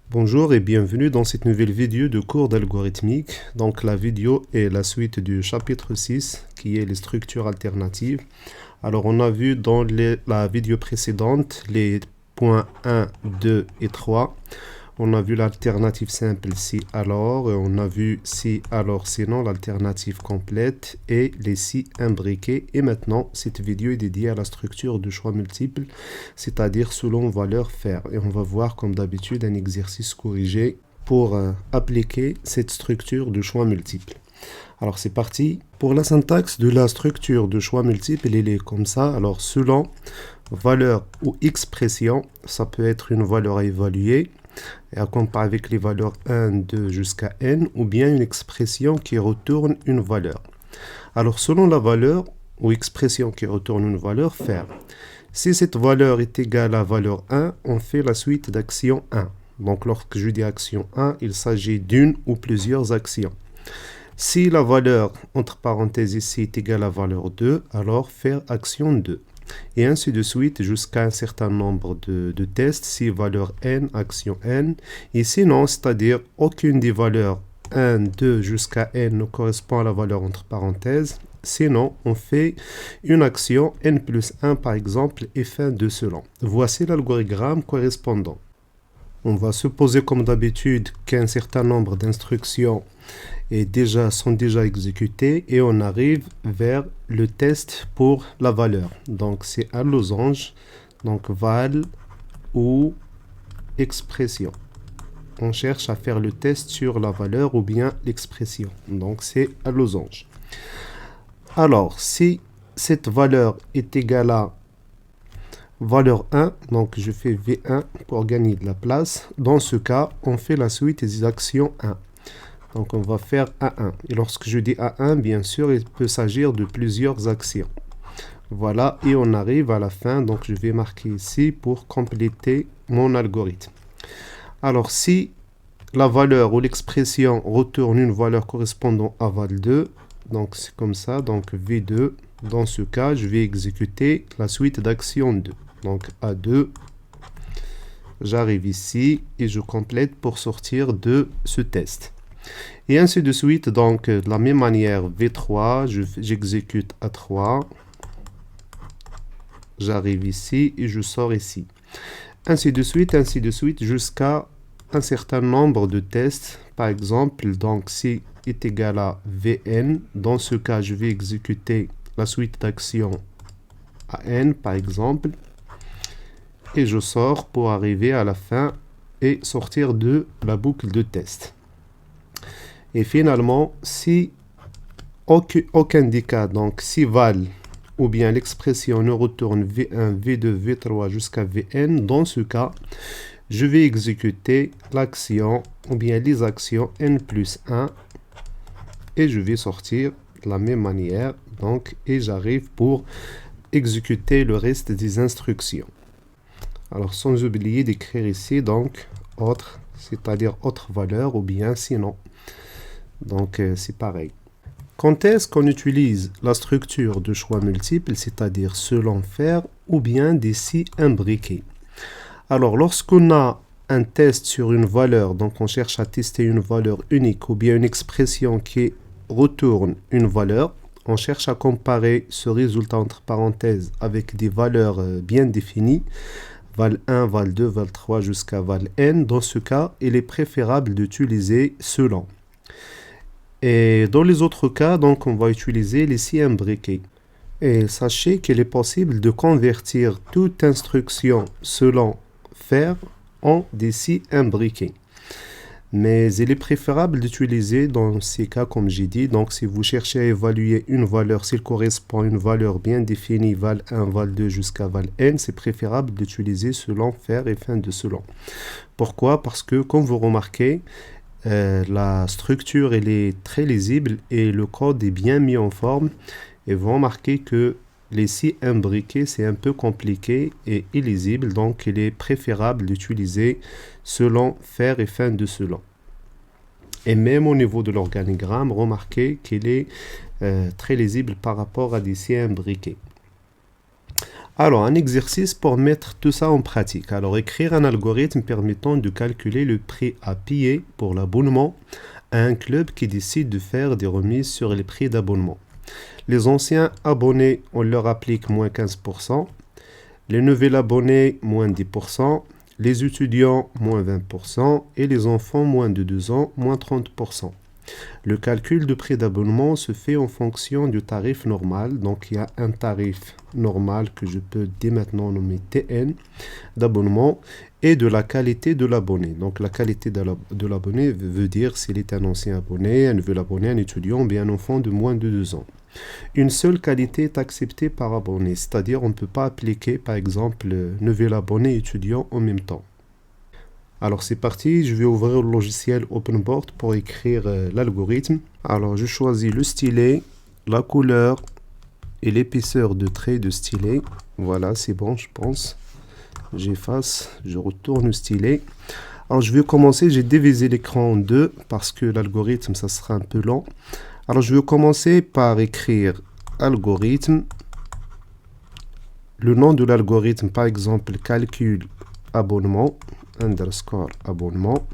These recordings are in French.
Bonjour et bienvenue dans cette nouvelle vidéo de cours d'algorithmique. Donc la vidéo est la suite du chapitre 6 qui est les structures alternatives. Alors on a vu dans la vidéo précédente les points 1, 2 et 3. On a vu l'alternative simple si alors, et on a vu si alors sinon, l'alternative complète et les si imbriqués. Et maintenant, cette vidéo est dédiée à la structure de choix multiples, c'est-à-dire selon valeur faire. Et on va voir comme d'habitude un exercice corrigé pour appliquer cette structure de choix multiples. Alors c'est parti. Pour la syntaxe de la structure de choix multiples, elle est comme ça. Alors selon valeur ou expression, ça peut être une valeur à évaluer et à comparer avec les valeurs 1, 2 jusqu'à n, ou bien une expression qui retourne une valeur. Alors selon la valeur ou expression qui retourne une valeur, faire. Si cette valeur est égale à valeur 1, on fait la suite d'action 1. Donc lorsque je dis action 1, il s'agit d'une ou plusieurs actions. Si la valeur, entre parenthèses ici, est égale à valeur 2, alors faire action 2. Et ainsi de suite jusqu'à un certain nombre de tests, si valeur n, action n. Et sinon, c'est-à-dire aucune des valeurs 1, 2 jusqu'à n ne correspond à la valeur entre parenthèses. Sinon, on fait une action n plus 1 par exemple et fin de selon. Voici l'algorithme correspondant. On va supposer comme d'habitude qu'un certain nombre d'instructions sont déjà exécutées et on arrive vers le test pour la valeur. Donc c'est un losange, donc val ou expression. On cherche à faire le test sur la valeur ou bien l'expression. Donc c'est un losange. Alors si cette valeur est égale à valeur 1, donc je fais V1 pour gagner de la place. Dans ce cas, on fait la suite des actions 1. Donc on va faire A1. Et lorsque je dis A1, bien sûr, il peut s'agir de plusieurs actions. Voilà, et on arrive à la fin. Donc je vais marquer ici pour compléter mon algorithme. Alors si la valeur ou l'expression retourne une valeur correspondant à val2, donc c'est comme ça, donc V2, dans ce cas, je vais exécuter la suite d'action 2. Donc A2, j'arrive ici et je complète pour sortir de ce test. Et ainsi de suite, donc de la même manière, V3, j'exécute A3, j'arrive ici et je sors ici. Ainsi de suite, jusqu'à un certain nombre de tests. Par exemple, donc si est égal à Vn, dans ce cas, je vais exécuter la suite d'actions à n, par exemple, et je sors pour arriver à la fin et sortir de la boucle de test. Et finalement, si aucun des cas, donc si val ou bien l'expression ne retourne V1, V2, V3 jusqu'à Vn, dans ce cas, je vais exécuter l'action ou bien les actions n plus 1 et je vais sortir de la même manière, donc, et j'arrive pour exécuter le reste des instructions. Alors sans oublier d'écrire ici donc autre, c'est-à-dire autre valeur ou bien sinon. Donc c'est pareil. Quand est-ce qu'on utilise la structure de choix multiples, c'est-à-dire selon faire ou bien des si imbriqués? Alors lorsqu'on a un test sur une valeur, donc on cherche à tester une valeur unique ou bien une expression qui retourne une valeur, on cherche à comparer ce résultat entre parenthèses avec des valeurs bien définies, val 1, val 2, val 3 jusqu'à val n. Dans ce cas, il est préférable d'utiliser selon. Et dans les autres cas, donc, on va utiliser les si imbriqués. Et sachez qu'il est possible de convertir toute instruction selon faire en des si imbriqués. Mais il est préférable d'utiliser dans ces cas, comme j'ai dit, donc si vous cherchez à évaluer une valeur, s'il correspond à une valeur bien définie, val 1, val 2 jusqu'à val n, c'est préférable d'utiliser selon faire et fin de selon. Pourquoi? Parce que, comme vous remarquez, la structure elle est très lisible et le code est bien mis en forme. Et vous remarquez que les si imbriqués, c'est un peu compliqué et illisible, donc il est préférable d'utiliser selon faire et fin de selon. Et même au niveau de l'organigramme, remarquez qu'il est très lisible par rapport à des si imbriqués. Alors, un exercice pour mettre tout ça en pratique. Alors, écrire un algorithme permettant de calculer le prix à payer pour l'abonnement à un club qui décide de faire des remises sur les prix d'abonnement. Les anciens abonnés, on leur applique moins 15%. Les nouveaux abonnés, moins 10%. Les étudiants, moins 20%. Et les enfants, moins de 2 ans, moins 30%. Le calcul de prix d'abonnement se fait en fonction du tarif normal. Donc, il y a un tarif normal que je peux dès maintenant nommer TN d'abonnement et de la qualité de l'abonné. Donc, la qualité de l'abonné veut dire s'il est un ancien abonné, un nouvel abonné, un étudiant ou bien un enfant de moins de 2 ans. Une seule qualité est acceptée par abonné, c'est-à-dire on ne peut pas appliquer par exemple nouvel abonné et étudiant en même temps. Alors c'est parti, je vais ouvrir le logiciel OpenBoard pour écrire l'algorithme. Alors je choisis le stylet, la couleur et l'épaisseur de trait de stylet. Voilà, c'est bon je pense. J'efface, je retourne le stylet. Alors je vais commencer, j'ai divisé l'écran en deux parce que l'algorithme ça sera un peu lent. Alors je vais commencer par écrire algorithme. Le nom de l'algorithme par exemple calcul abonnement. Underscore abonnement.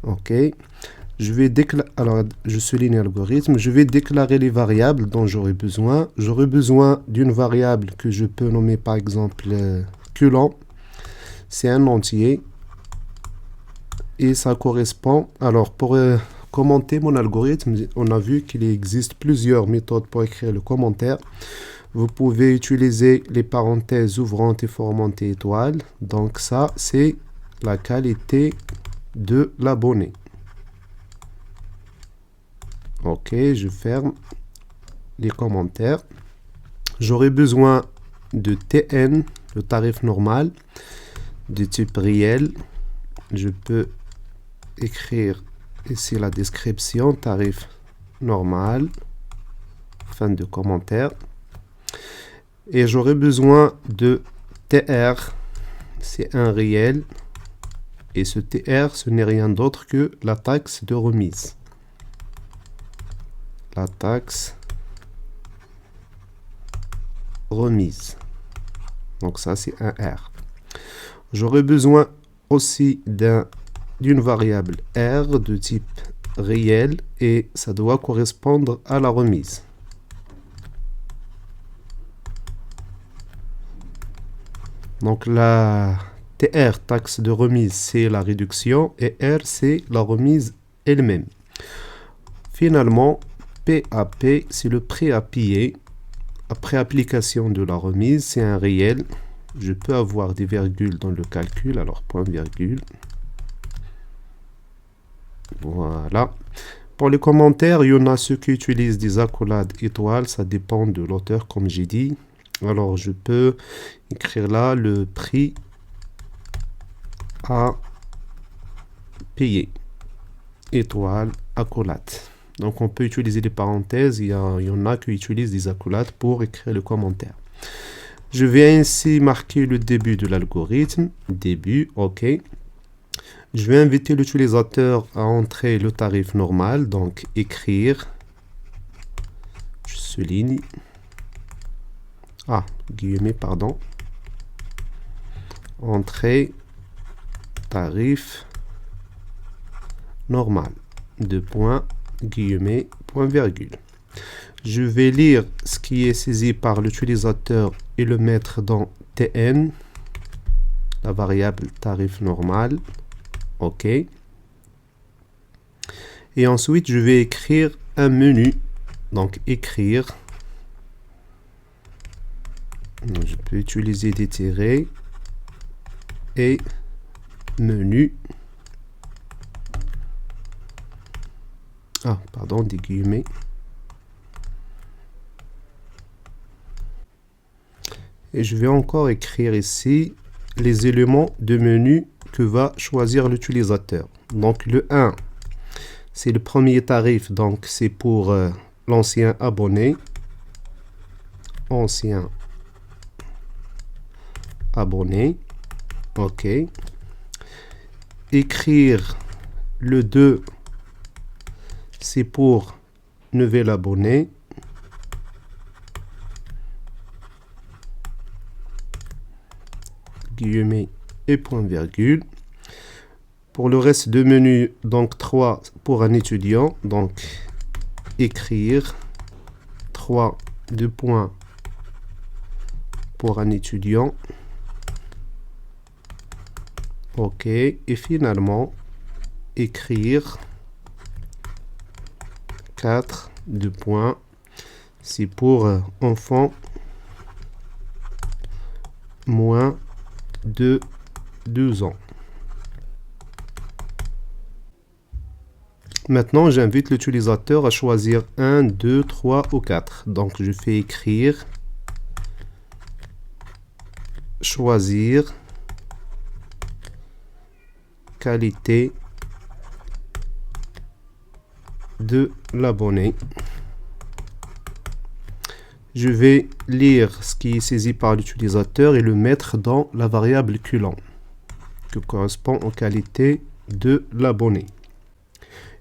Ok. Je vais déclarer. Alors, je souligne l'algorithme. Je vais déclarer les variables dont j'aurai besoin. J'aurai besoin d'une variable que je peux nommer par exemple colon. C'est un entier. Et ça correspond. Alors, pour commenter mon algorithme, on a vu qu'il existe plusieurs méthodes pour écrire le commentaire. Vous pouvez utiliser les parenthèses ouvrantes et fermantes étoiles. Donc ça, c'est la qualité de l'abonné. Ok, je ferme les commentaires. J'aurai besoin de TN, le tarif normal, de type réel. Je peux écrire ici la description, tarif normal, fin de commentaire. Et j'aurai besoin de TR, c'est un réel. Et ce TR, ce n'est rien d'autre que la taxe de remise. La taxe remise. Donc ça, c'est un R. J'aurai besoin aussi d'une variable R de type réel et ça doit correspondre à la remise. Donc la TR, taxe de remise, c'est la réduction et R, c'est la remise elle-même. Finalement, PAP, c'est le prêt à payer. Après application de la remise, c'est un réel. Je peux avoir des virgules dans le calcul, alors point virgule. Voilà. Pour les commentaires, il y en a ceux qui utilisent des accolades étoiles, ça dépend de l'auteur comme j'ai dit. Alors, je peux écrire là le prix à payer. Étoile, accolade. Donc, on peut utiliser des parenthèses. Il y en a qui utilisent des accolades pour écrire le commentaire. Je vais ainsi marquer le début de l'algorithme. Début, OK. Je vais inviter l'utilisateur à entrer le tarif normal. Donc, écrire. Je souligne. Guillemets, pardon. Entrée, tarif, normal. Deux points, guillemets, point virgule. Je vais lire ce qui est saisi par l'utilisateur et le mettre dans TN, la variable tarif normal. OK. Et ensuite, je vais écrire un menu. Donc, écrire. Je peux utiliser des tirets et menu. Pardon, des guillemets. Et je vais encore écrire ici les éléments de menu que va choisir l'utilisateur. Donc le 1, c'est le premier tarif, donc c'est pour l'ancien abonné. Ancien abonné. OK. Écrire le 2, c'est pour nouvel abonné. guillemets et point virgule. Pour le reste de menu, donc 3 pour un étudiant, donc écrire 3 deux points pour un étudiant. OK, et finalement écrire 4 deux points, c'est pour enfant moins de 12 ans. Maintenant, j'invite l'utilisateur à choisir 1, 2, 3 ou 4. Donc, je fais écrire, choisir, qualité de l'abonné. Je vais lire ce qui est saisi par l'utilisateur et le mettre dans la variable culant, qui correspond aux qualités de l'abonné.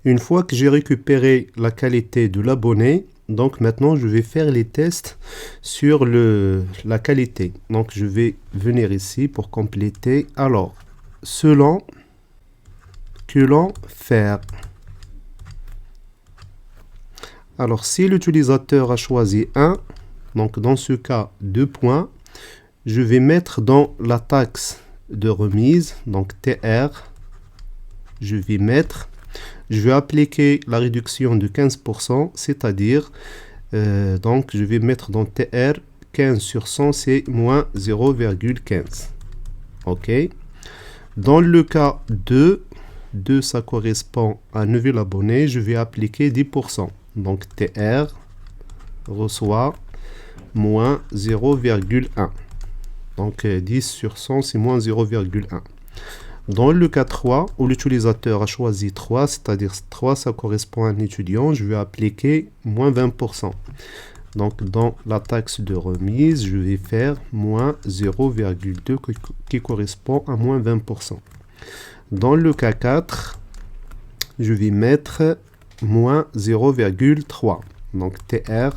Une fois que j'ai récupéré la qualité de l'abonné, donc maintenant je vais faire les tests sur la qualité. Donc je vais venir ici pour compléter. Alors, selon, culant, faire. Alors si l'utilisateur a choisi 1, donc dans ce cas 2 points, je vais mettre dans la taxe de remise, donc TR, je vais appliquer la réduction de 15%, c'est-à-dire, donc je vais mettre dans TR 15 sur 100, c'est moins 0,15. OK. Dans le cas 2, ça correspond à un nouvel abonné, je vais appliquer 10%. Donc TR reçoit moins 0,1. Donc 10 sur 100, c'est moins 0,1. Dans le cas 3, où l'utilisateur a choisi 3, c'est-à-dire 3, ça correspond à un étudiant, je vais appliquer moins 20%. Donc dans la taxe de remise, je vais faire moins 0,2 qui correspond à moins 20%. Dans le cas 4, je vais mettre moins 0,3. Donc TR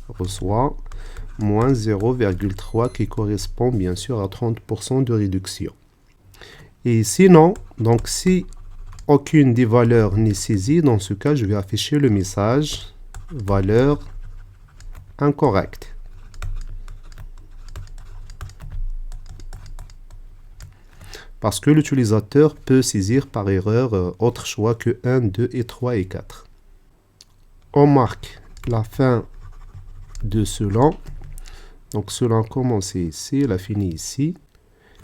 reçoit moins 0,3 qui correspond bien sûr à 30% de réduction. Et sinon, donc si aucune des valeurs n'est saisie, dans ce cas, je vais afficher le message valeur incorrecte. Parce que l'utilisateur peut saisir par erreur autre choix que 1, 2 et 3 et 4. On marque la fin de selon. Donc selon commence ici, la fini ici.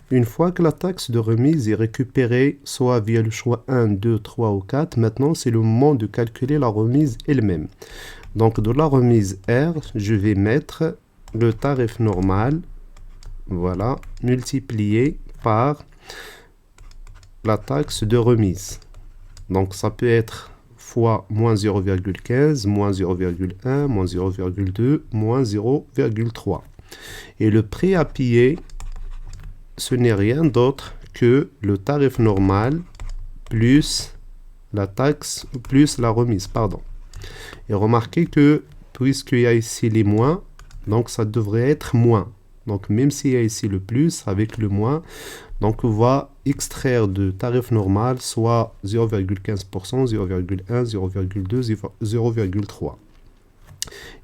Une fois que la taxe de remise est récupérée, soit via le choix 1, 2, 3 ou 4, maintenant c'est le moment de calculer la remise elle-même. Donc de la remise R, je vais mettre le tarif normal, voilà, multiplié par la taxe de remise. Donc ça peut être fois moins 0,15, moins 0,1, moins 0,2, moins 0,3. Et le prix à payer, ce n'est rien d'autre que le tarif normal plus la taxe, plus la remise, pardon. Et remarquez que, puisqu'il y a ici les moins, donc ça devrait être moins. Donc même s'il y a ici le plus avec le moins, donc on va extraire de tarif normal soit 0,15%, 0,1, 0,2, 0,3.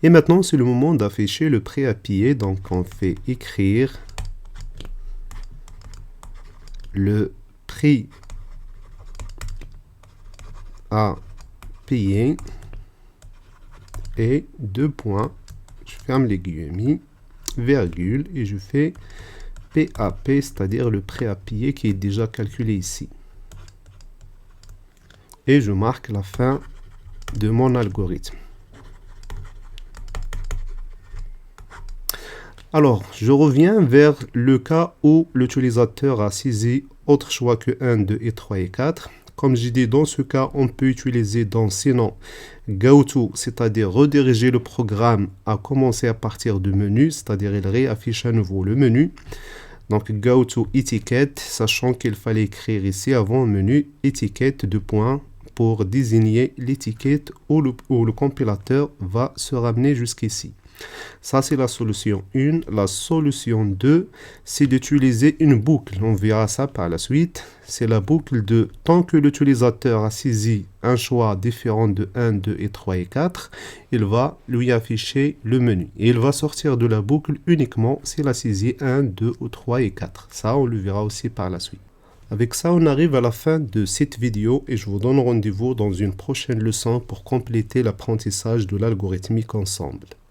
Et maintenant, c'est le moment d'afficher le prix à payer. Donc on fait écrire le prix à payer et 2 points, je ferme les guillemets, virgule, et je fais PAP, c'est-à-dire le prix à payer qui est déjà calculé ici. Et je marque la fin de mon algorithme. Alors, je reviens vers le cas où l'utilisateur a saisi autre choix que 1, 2 et 3 et 4. Comme j'ai dit, dans ce cas, on peut utiliser dans sinon GoTo, c'est-à-dire rediriger le programme à commencer à partir du menu, c'est-à-dire il réaffiche à nouveau le menu. Donc GoTo étiquette, sachant qu'il fallait écrire ici avant menu étiquette de points pour désigner l'étiquette où le compilateur va se ramener jusqu'ici. Ça, c'est la solution 1. La solution 2, c'est d'utiliser une boucle. On verra ça par la suite. C'est la boucle de tant que l'utilisateur a saisi un choix différent de 1, 2 et 3 et 4, il va lui afficher le menu. Et il va sortir de la boucle uniquement s'il a saisi 1, 2 ou 3 et 4. Ça, on le verra aussi par la suite. Avec ça, on arrive à la fin de cette vidéo et je vous donne rendez-vous dans une prochaine leçon pour compléter l'apprentissage de l'algorithmique ensemble.